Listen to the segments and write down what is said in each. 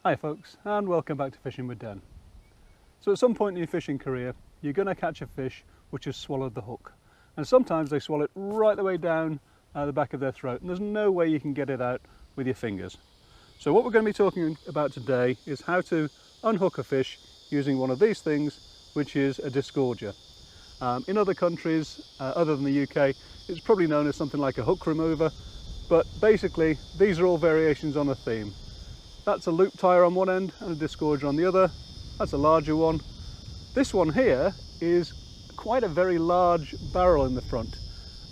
Hi folks, and welcome back to Fishing with Dan. So at some point in your fishing career, you're going to catch a fish which has swallowed the hook. And sometimes they swallow it right the way down the back of their throat, and there's no way you can get it out with your fingers. So what we're going to be talking about today is how to unhook a fish using one of these things, which is a disgorger. In other countries, other than the UK, it's probably known as something like a hook remover, but basically these are all variations on a theme. That's a loop tire on one end and a disgorger on the other. That's a larger one. This one here is quite a very large barrel in the front,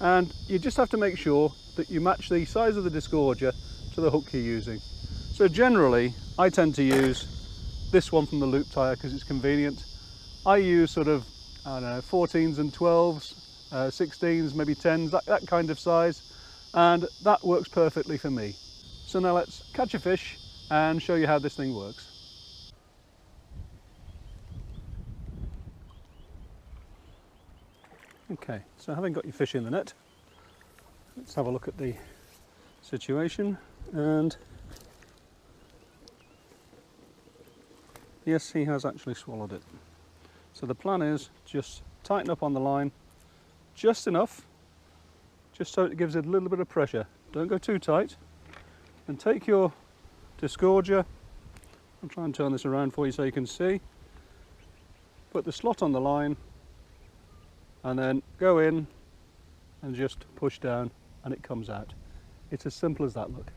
and you just have to make sure that you match the size of the disgorger to the hook you're using. So generally I tend to use this one from the loop tire because it's convenient. I use sort of, I don't know, 14s and 12s, 16s, maybe 10s, that kind of size, and that works perfectly for me. So now let's catch a fish and show you how this thing works. Okay, so having got your fish in the net, let's have a look at the situation. And yes, he has actually swallowed it. So the plan is just tighten up on the line just enough, just so it gives it a little bit of pressure. Don't go too tight, and take your disgorger. I'll try and turn this around for you so you can see. Put the slot on the line and then go in and just push down and it comes out. It's as simple as that, look.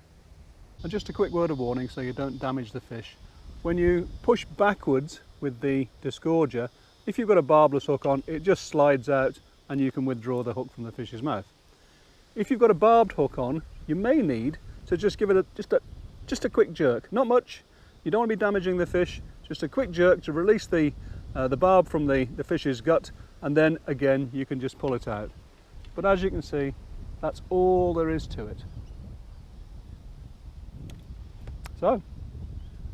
And just a quick word of warning so you don't damage the fish. When you push backwards with the disgorger, if you've got a barbless hook on, it just slides out and you can withdraw the hook from the fish's mouth. If you've got a barbed hook on, you may need to just give it just a quick jerk, not much. You don't want to be damaging the fish, just a quick jerk to release the barb from the fish's gut, and then again you can just pull it out. But as you can see, that's all there is to it. So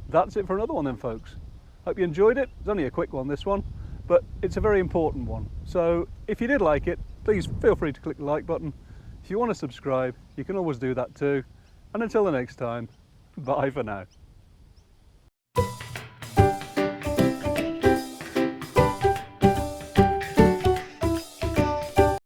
that's it for another one then, folks. Hope you enjoyed it. It's only a quick one, this one, but it's a very important one. So if you did like it, please feel free to click the like button. If you want to subscribe, you can always do that too. And until the next time, bye for now.